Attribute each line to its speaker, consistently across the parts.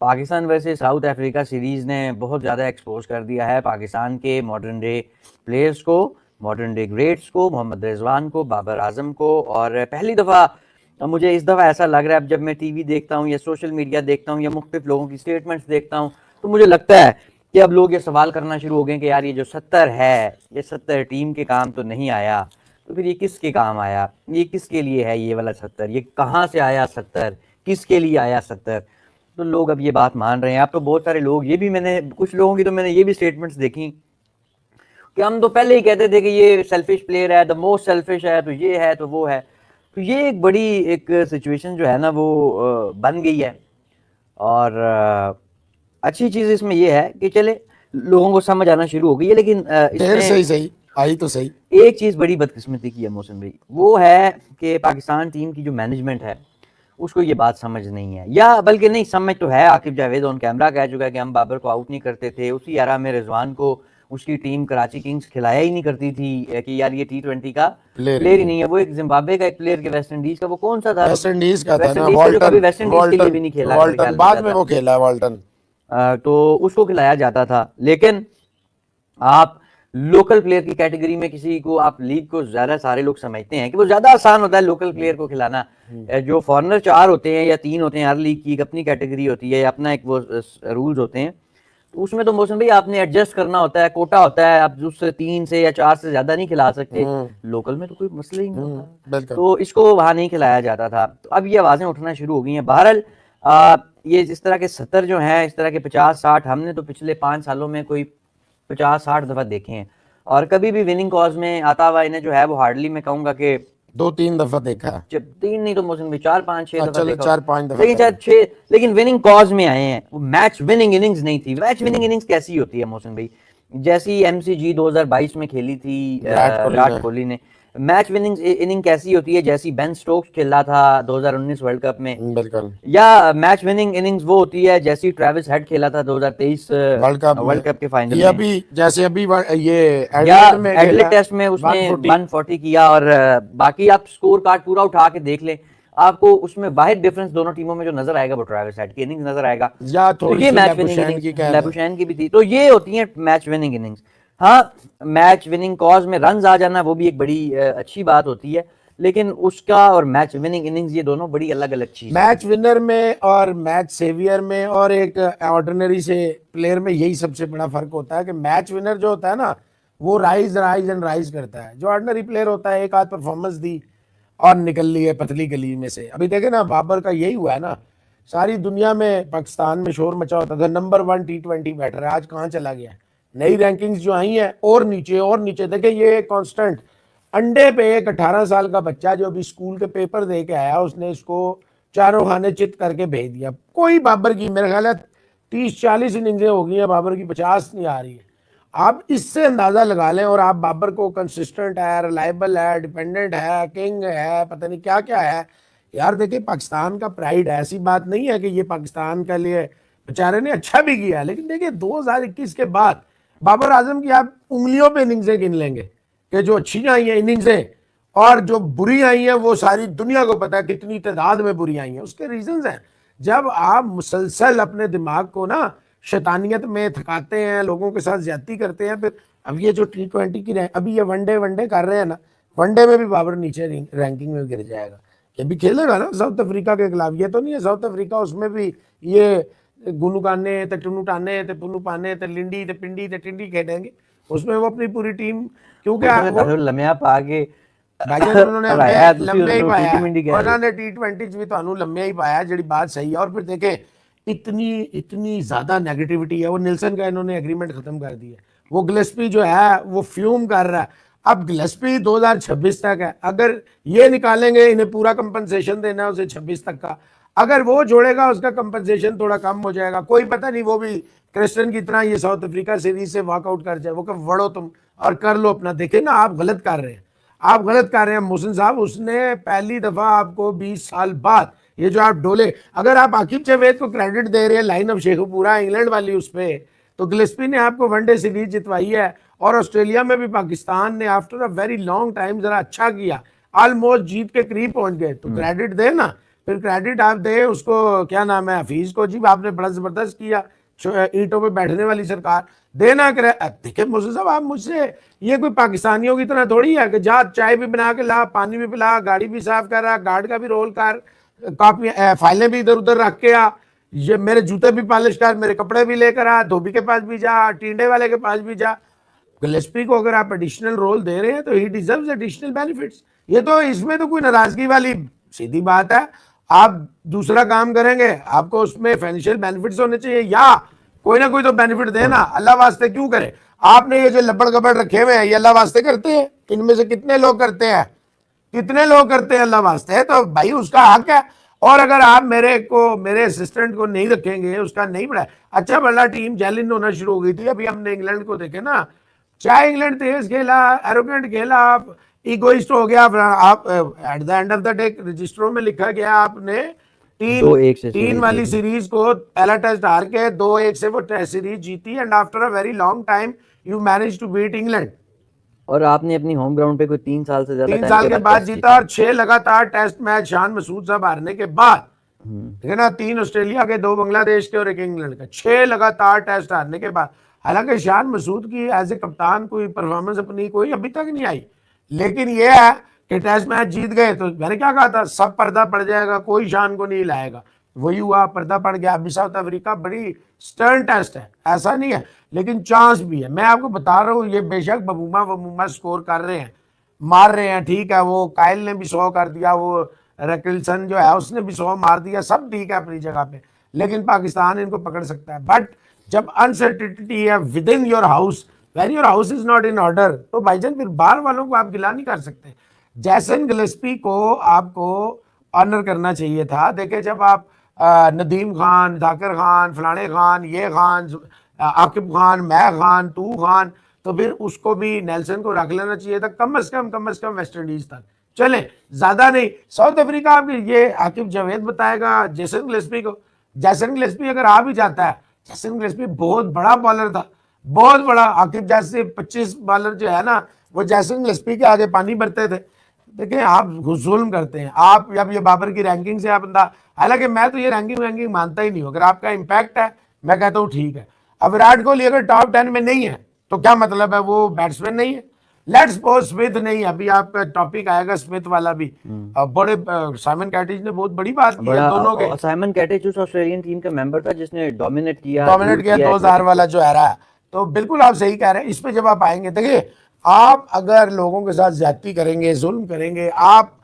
Speaker 1: Pakistan versus south Africa series ने बहुत ज़्यादा एक्सपोज कर दिया है पाकिस्तान के मॉडर्न डे प्लेयर्स को, मॉडर्न डे ग्रेट्स को, मोहम्मद रिजवान को, बाबर आजम को। और पहली दफ़ा मुझे इस दफ़ा ऐसा लग रहा है, अब जब मैं टीवी देखता हूँ या सोशल मीडिया देखता हूँ या मुख्तलिफ लोगों की स्टेटमेंट्स देखता हूँ, तो मुझे लगता है कि अब लोग ये सवाल करना शुरू हो गए कि यार ये जो 70 है, ये 70 टीम के काम तो नहीं आया, तो फिर ये किसके काम आया, ये किसके लिए है ये वाला 70, ये कहाँ से आया 70, किसके लिए आया 70। तो लोग अब ये बात मान रहे हैं। अब तो बहुत सारे लोग, ये भी मैंने कुछ लोगों की तो मैंने ये भी स्टेटमेंट्स देखी कि हम तो पहले ही कहते थे कि ये सेल्फिश प्लेयर है, द मोस्ट सेल्फिश है, तो ये है तो वो है। तो ये एक बड़ी एक सिचुएशन जो है ना वो बन गई है। और अच्छी चीज़ इसमें ये है कि चले लोगों को समझ आना शुरू हो गई है, लेकिन
Speaker 2: देर
Speaker 1: इसमें
Speaker 2: सही आई तो सही।
Speaker 1: एक चीज़ बड़ी बदकिस्मती की है मोहसिन भाई, वो है कि पाकिस्तान टीम की जो मैनेजमेंट है उसको ये बात समझ नहीं है, या बल्कि नहीं समझ तो है। आकिब जावेद ऑन कैमरा कह चुका है कि हम बाबर को आउट नहीं करते थे। उसी एरा में रिजवान को उसकी टीम कराची किंग्स खिलाया ही नहीं करती थी कि यार ये T20 का प्लेयर ही नहीं है, वो एक जिम्बाब्वे का एक प्लेयर के वेस्ट इंडीज का, वो कौन सा था,
Speaker 2: वेस्ट इंडीज का था
Speaker 1: वेस्ट
Speaker 2: ना,
Speaker 1: इंडीज का, जो कभी
Speaker 2: वॉल्टन,
Speaker 1: वेस्ट इंडीज के लिए भी नहीं खेला,
Speaker 2: वॉल्टन बाद में वो खेला है वॉल्टन।
Speaker 1: तो उसको खिलाया जाता था। लेकिन आप लोकल प्लेयर की कैटेगरी में किसी को, आप लीग को ज्यादा सारे लोग समझते हैं कि वो ज्यादा आसान होता है लोकल प्लेयर को खिलाना। जो फॉरनर 4 होते हैं या 3 होते हैं, हर लीग की एक अपनी कैटेगरी होती है, अपना एक वो रूल्स होते हैं, तो उसमें तो मौसम भाई आपने एडजस्ट करना होता है, कोटा होता है, आप उससे 3 से या 4 से ज्यादा नहीं खिला सकते। लोकल में तो कोई मसला ही नहीं होता, तो इसको वहां नहीं खिलाया जाता था। तो अब ये आवाजें उठना शुरू हो गई हैं। बहरहाल ये इस तरह के 70 जो हैं, इस तरह के 50-60 हमने तो पिछले 5 सालों में कोई 50-60 दफा देखे हैं। और कभी भी विनिंग कॉज में आता हुआ इन्हें जो है वो हार्डली मैं कहूंगा कि
Speaker 2: 2-3 दफा देखा,
Speaker 1: जब 3 नहीं तो मौसम भी 4-5-6 दफा देखा,
Speaker 2: 4-5 दफा,
Speaker 1: लेकिन शायद 6, लेकिन विनिंग कॉज में आए हैं। वो मैच विनिंग इनिंग्स नहीं थी। मैच विनिंग इनिंग्स कैसी होती है मौसम भाई? जैसी MCG 2022 में खेली थी विराट कोहली ने, मैच विनिंग इनिंग कैसी होती है? जैसी बेन स्टोक्स खेला था 2019 वर्ल्ड कप में,
Speaker 2: बिल्कुल।
Speaker 1: या मैच विनिंग इनिंग्स वो होती है जैसी ट्रेविस हेड खेला था 2023 वर्ल्ड कप के फाइनल में,
Speaker 2: अभी जैसे अभी ये
Speaker 1: एडिलेड टेस्ट में उसने 140 किया। और बाकी आप स्कोर कार्ड पूरा उठा के देख लें, आपको उसमें वाहिद डिफरेंस दोनों टीमों में जो नजर आएगा वो ट्रेविस हेड की इनिंग्स नजर आएगा,
Speaker 2: या
Speaker 1: तो ये मैच विनिंग इनिंग्स लेबुशैन की भी थी। तो ये होती है मैच विनिंग इनिंग्स। हाँ, मैच विनिंग कॉज में रन आ जाना वो भी एक बड़ी अच्छी बात होती है, लेकिन उसका और मैच विनिंग इनिंग्स ये दोनों बड़ी अलग अलग चीज।
Speaker 2: मैच विनर में और मैच सेवियर में और एक ऑर्डिनरी से प्लेयर में यही सबसे बड़ा फर्क होता है कि मैच विनर जो होता है ना वो राइज एंड राइज करता है। जो ऑर्डिनरी प्लेयर होता है एक आध परफॉर्मेंस दी और निकल ली है पतली गली में से। अभी देखे ना बाबर का यही हुआ है ना, सारी दुनिया में पाकिस्तान में शोर मचा होता था, नंबर 1 T20 बैटर है, आज कहाँ चला गया? नई रैंकिंग्स जो आई हैं और नीचे देखे, ये कांस्टेंट अंडे पे एक 18 साल का बच्चा जो अभी स्कूल के पेपर दे के आया, उसने इसको चारों खाने चित करके भेज दिया। कोई बाबर की मेरे ख्याल है 30-40 इनिंग्सें हो गई हैं, बाबर की 50 नहीं आ रही है। आप इससे अंदाजा लगा लें। और आप बाबर को कंसिस्टेंट है, रिलायबल है, डिपेंडेंट है, किंग है, पता नहीं क्या क्या है। यार देखिए पाकिस्तान का प्राइड है, ऐसी बात नहीं है कि ये पाकिस्तान के लिए बेचारे ने अच्छा भी किया, लेकिन देखिए 2021 के बाद बाबर आजम की आप उंगलियों पे इनिंग्सें गिन लेंगे कि जो अच्छी आई हैं इनिंग्सें, और जो बुरी आई हैं वो सारी दुनिया को पता है कितनी तादाद में बुरी आई हैं। उसके रीजंस हैं। जब आप मुसलसल अपने दिमाग को ना शैतानियत में थकाते हैं, लोगों के साथ ज्यादती करते हैं, फिर अब ये जो T20 की अभी ये वनडे कर रहे हैं ना, वनडे में भी बाबर नीचे रैंकिंग में गिर जाएगा। ये भी खेलेगा ना साउथ अफ्रीका के खिलाफ। ये तो नहीं है साउथ अफ्रीका, उसमें भी ये गुनू काने ते टुनू टाने ते पुनू पाने ते लिंडी ते पिंडी ते टिंडी खेलेंगे। उसमें वो अपनी पूरी टीम, क्योंकि
Speaker 1: लम्या पा के
Speaker 2: उन्होंने लंबे ही पाया, उन्होंने T20 भी तो लंबे ही पाया, जी बात सही है। और फिर देखे इतनी ज्यादा नेगेटिविटी है। वो निल्सन का इन्होंने एग्रीमेंट खत्म कर दिया, वो गिलेस्पी जो है वो फ्यूम कर रहा है। अब गिलेस्पी 2026 तक है, अगर ये निकालेंगे, इन्हें पूरा कंपनसेशन देना है उसे 26 तक का, अगर वो जोड़ेगा उसका कंपनसेशन थोड़ा कम हो जाएगा। कोई पता नहीं वो भी क्रिस्टन की तरह ये साउथ अफ्रीका सीरीज से वॉकआउट कर जाए, वो कब वड़ो तुम और कर लो अपना। देखे ना आप गलत कर रहे हैं, आप गलत कर रहे हैं मोहसिन साहब। उसने पहली दफा आपको 20 साल बाद ये जो आप डोले, अगर आप आकिब जावेद को क्रेडिट दे रहे हैं लाइन ऑफ शेखुपुरा इंग्लैंड वाली उस पर, तो गिलेस्पी ने आपको वनडे सीरीज जितवाई है। और ऑस्ट्रेलिया में भी पाकिस्तान ने after a very long time जरा अच्छा किया, ऑलमोस्ट जीत के करीब पहुंच गए, तो क्रेडिट दे ना। फिर क्रेडिट आप दे उसको, क्या नाम है, हफीज को, जी आपने बड़ा जबरदस्त किया, ईंटों पे बैठने वाली सरकार देना करे। देखिए मुझे साहब, आप मुझसे, ये कोई पाकिस्तानियों की तरह थोड़ी है कि जा चाय भी बना के ला, पानी भी पिला, गाड़ी भी साफ कर रहा, गार्ड का भी रोल कर, कॉपी फाइलें भी इधर उधर रख के आ, ये मेरे जूते भी पॉलिश कर, मेरे कपड़े भी लेकर आ, धोबी के पास भी जा, टिंडे वाले के पास भी जा। गिलेस्पी को अगर आप एडिशनल रोल दे रहे हैं तो ही डिजर्व्स एडिशनल बेनिफिट्स। ये तो, इसमें तो कोई नाराजगी वाली सीधी बात है। आप दूसरा काम करेंगे, आपको उसमें फाइनेंशियल बेनिफिट्स होने चाहिए, या कोई ना कोई तो बेनिफिट देना। अल्लाह वास्ते क्यों करे? आपने ये जो लबड़ गबड़ रखे हुए हैं, ये अल्लाह वास्ते करते हैं? इनमें से कितने लोग करते हैं? कितने लोग करते हैं अल्लाह वास्ते? तो भाई उसका हक है। और अगर आप मेरे असिस्टेंट को नहीं रखेंगे, उसका नहीं बढ़ाया, अच्छा भला टीम जेलिन होना शुरू हो गई थी। अभी हमने इंग्लैंड को देखे ना, चाहे इंग्लैंड तेज खेला, एरोगेंट खेला, आप इगोइस्ट हो गया, आप at the end of the day रजिस्टरों में लिखा गया आपने 3 वाली सीरीज को पहला टेस्ट हार के 2-1 से वो टेस्ट सीरीज जीती, and after a very long time you manage to beat England.
Speaker 1: और आपने अपनी होम ग्राउंड पे कोई 3 साल से ज्यादा
Speaker 2: 3 साल के बाद जीता, और 6 लगातार टेस्ट मैच शान मसूद साहब हारने के बाद, ठीक है ना, 3 ऑस्ट्रेलिया के, 2 बांग्लादेश के और 1 इंग्लैंड का, 6 लगातार टेस्ट हारने के बाद। हालांकि शान मसूद की एज ए कप्तान कोई परफॉर्मेंस अपनी कोई अभी तक नहीं आई, लेकिन यह है कि टेस्ट मैच जीत गए तो मैंने क्या कहा था, सब पर्दा पड़ जाएगा, कोई शान को नहीं लाएगा। वही हुआ, पर्दा पड़ गया। अभी साउथ अफ्रीका बड़ी स्टर्न टेस्ट है, ऐसा नहीं है, लेकिन चांस भी है। मैं आपको बता रहा हूँ, ये बेशक बबूमा स्कोर कर रहे हैं, मार रहे हैं, ठीक है, वो काइल ने भी 100 कर दिया, वो रैकिल्सन जो है उसने भी 100 मार दिया, सब ठीक है अपनी जगह पे, लेकिन पाकिस्तान इनको पकड़ सकता है। बट जब अनसर्टिनिटी है with in your house, when your house is not in order, तो भाईजान फिर बाहर वालों को आप गिला नहीं कर सकते। जैसन गिलेस्पी को आपको ऑनर करना चाहिए था। देखिए जब आप नदीम खान, जाकिर खान, फलाने खान, ये खान, आकिब खान, मैं खान, तू खान, तो फिर उसको भी, नेल्सन को रख लेना चाहिए था कम से कम वेस्ट इंडीज तक चले, ज्यादा नहीं। साउथ अफ्रीका आप ये आकिब जावेद बताएगा जेसन गिलेस्पी को। जेसन गिलेस्पी अगर आ भी जाता है, जेसन गिलेस्पी बहुत बड़ा बॉलर था, बहुत बड़ा। आकिब जैसे 25 बॉलर जो है ना, वो जेसन गिलेस्पी के आगे पानी भरते थे। देखिए आप जुल्म करते हैं आप, जब ये बाबर की रैंकिंग से आप बंदा, हालांकि मैं तो ये रैंकिंग मानता ही नहीं हूँ। अगर आपका इंपैक्ट है, मैं कहता हूँ ठीक है। अब विराट कोहली अगर टॉप 10 में नहीं है तो क्या मतलब है, वो बैट्समैन नहीं है। लेट्स सपोज स्मिथ नहीं है, अभी आपका टॉपिक आएगा स्मिथ वाला भी। बड़े साइमन कैटिज ने बहुत बड़ी बात की है दोनों के।
Speaker 1: साइमन कैटिज उस ऑस्ट्रेलियन टीम का मेंबर था जिसने डोमिनेट किया
Speaker 2: 2000 वाला जो है रहा। तो बिल्कुल आप सही कह रहे हैं। इस पे जब आप आएंगे, देखिए आप अगर लोगों के साथ ज्यादती करेंगे, जुल्म करेंगे, आप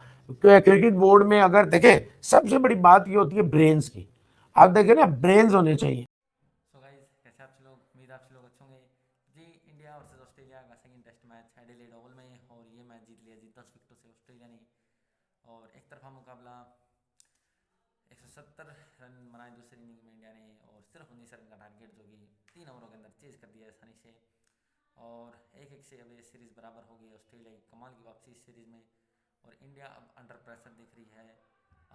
Speaker 2: क्रिकेट बोर्ड में अगर देखें, सबसे बड़ी बात ये होती है ब्रेन्स की। आप देखें ना, ब्रेन्स होने चाहिए।
Speaker 3: सो गाइस, कैसे आप लोग? उम्मीद आप लोग अच्छे होंगे जी। इंडिया वर्सेस ऑस्ट्रेलिया का second test match Adelaide Oval में, और ये मैच जीत लिया जी 10 विकेटों से ऑस्ट्रेलिया ने। और एक तरफा मुकाबला 170 रन बनाए दूसरी इनिंग में इंडिया ने, और सिर्फ 19 रन का टारगेट जो कि 3 ओवरों के अंदर चेज कर दिया आसानी से। और 1-1 से अब ये सीरीज़ बराबर हो गई। ऑस्ट्रेलिया की कमाल की वापसी इस सीरीज़ में, और इंडिया अब अंडर प्रेशर दिख रही है।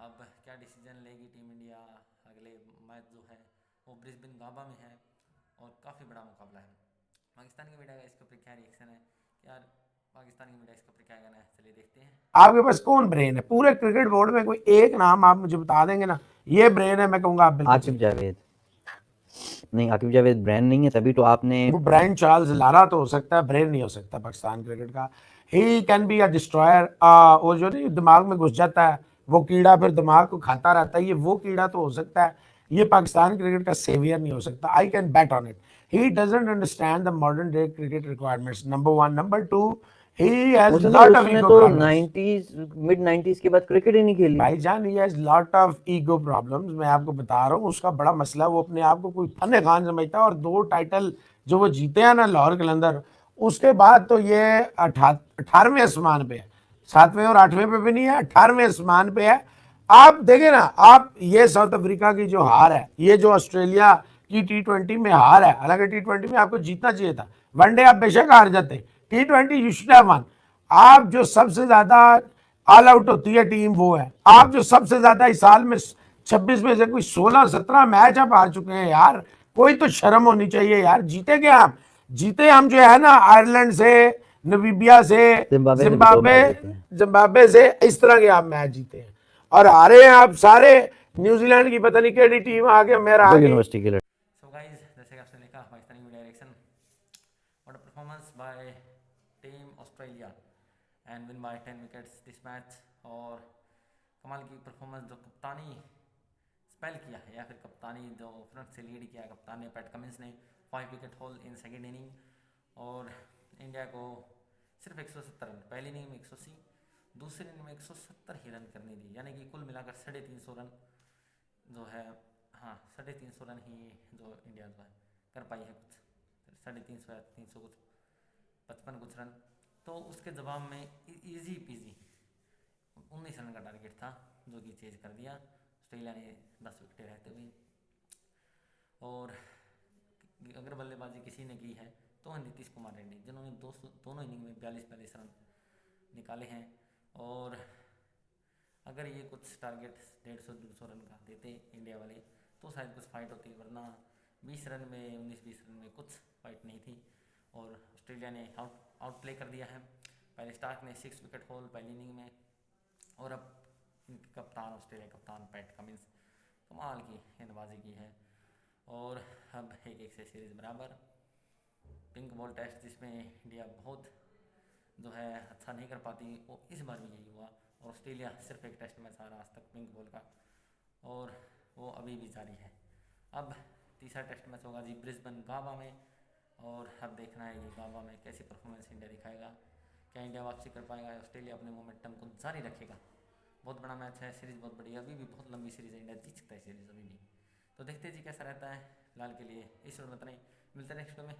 Speaker 3: अब क्या डिसीजन लेगी टीम इंडिया? अगले मैच जो है वो ब्रिस्बेन गाबा में है, और काफ़ी बड़ा मुकाबला है। पाकिस्तानी मीडिया का इसके ऊपर क्या रिएक्शन है? यार पाकिस्तानी मीडिया इसके ऊपर क्या कहना है, चलिए देखते हैं।
Speaker 2: आपके पास कौन ब्रेन है पूरे क्रिकेट बोर्ड में? कोई एक नाम आप मुझे बता देंगे ना, ये ब्रेन है, मैं कहूंगा आप बिल्कुल।
Speaker 1: आकिब जावेद नहीं, आकिब जावेद ब्रेन नहीं है, तभी तो आपने
Speaker 2: वो ब्रायन चार्ल्स लारा तो हो सकता है, ब्रेन नहीं हो सकता पाकिस्तान क्रिकेट का। He can be a destroyer. वो जो नहीं दिमाग में घुस जाता है, वो कीड़ा फिर दिमाग को खाता रहता है, ये वो कीड़ा तो हो सकता है। ये पाकिस्तान क्रिकेट का सेवियर नहीं हो सकता। I can bat on it. He doesn't understand the modern day cricket requirements, number 1। Number 2, he has lot of ego
Speaker 1: तो
Speaker 2: problems.
Speaker 1: 90s मिड 90s के बाद क्रिकेट ही नहीं खेली
Speaker 2: भाईजान, he has lot of ego problems। मैं आपको बता रहा हूँ, उसका बड़ा मसला, वो अपने आप को कोई फन खान समझता है। और 2 टाइटल जो वो जीते हैं ना लाहौर कलंदर, उसके बाद तो ये 18वें आसमान पे है। 7वें और 8वें पे भी नहीं है, 18वें आसमान पे है। आप देखें ना, आप ये साउथ अफ्रीका की जो हार है, ये जो ऑस्ट्रेलिया की T20 में हार है, हालांकि T20 में आपको जीतना चाहिए था, वनडे आप बेशक हार जाते, T20 you should have one. आप जो सबसे ज्यादा ऑल आउट होती है टीम वो है। आप जो सबसे ज्यादा इस साल में 26 में से कोई 16-17 मैच आप हार चुके हैं यार। कोई तो शर्म होनी चाहिए यार। जीते क्या हम? जीते हम जो है ना आयरलैंड से, नमीबिया से, जिम्बाब्वे से, इस तरह के आप मैच जीते हैं। और हारे हैं आप सारे न्यूजीलैंड की पता नहीं केडी टीम आगे मेरा
Speaker 1: दो
Speaker 2: आगे
Speaker 1: यूनिवर्सिटी के लड़के
Speaker 3: सो गाइस, जैसे कि आपने लिखा Pakistani media reaction, what a performance by team Australia and win bye 10 wickets this match. और कमाल की परफॉर्मेंस, जो कप्तानी स्पेल किया है या फिर कप्तानी जो फ्रंट से लीड किया कप्तान ने पैट कमिंस ने 5 wicket haul in second inning. और इंडिया को सिर्फ 170 रन, पहली इनिंग में 180, दूसरी इनिंग में 170 ही रन करने दी, यानी कि कुल मिलाकर 350 रन जो है, हाँ 350 रन ही जो इंडिया जो है कर पाई है, कुछ 350 या 300 कुछ 55 कुछ रन। तो उसके जवाब में इजी पीजी 19 रन का टारगेट था जो कि चेज कर दिया ऑस्ट्रेलिया ने 10 विकेट रहते हुए। और अगर बल्लेबाजी किसी ने की है तो नीतीश कुमार रेड्डी, जिन्होंने दोनों इनिंग में 42 रन निकाले हैं। और अगर ये कुछ टारगेट 150-200 रन का देते इंडिया वाले तो शायद कुछ फाइट होती, वरना 20 रन में 19-20 रन में कुछ फाइट नहीं थी। और ऑस्ट्रेलिया ने आउट प्ले कर दिया है। पहले स्टार्क ने 6 विकेट हॉल पहली इनिंग में, और अब कप्तान ऑस्ट्रेलिया कप्तान पैट कमिंस कमाल की गेंदबाजी की है। और अब 1-1 से सीरीज़ बराबर। पिंक बॉल टेस्ट जिसमें इंडिया बहुत जो है अच्छा नहीं कर पाती, वो इस बार भी यही हुआ। और ऑस्ट्रेलिया सिर्फ एक टेस्ट मैच हारा आज तक पिंक बॉल का, और वो अभी भी जारी है। अब तीसरा टेस्ट मैच होगा जी ब्रिस्बेन गावा में, और अब देखना है ये गावा में कैसी परफॉर्मेंस इंडिया दिखाएगा। क्या इंडिया वापसी कर पाएगा, ऑस्ट्रेलिया अपने मोमेंटम को जारी रखेगा। बहुत बड़ा मैच है, सीरीज़ बहुत बड़ी है, अभी भी बहुत लंबी सीरीज़ है, इंडिया जीत सकता है सीरीज़ अभी भी। तो देखते हैं जी कैसा रहता है। फिलहाल के लिए इस वीडियो में इतना ही, मिलते हैं नेक्स्ट वीडियो में।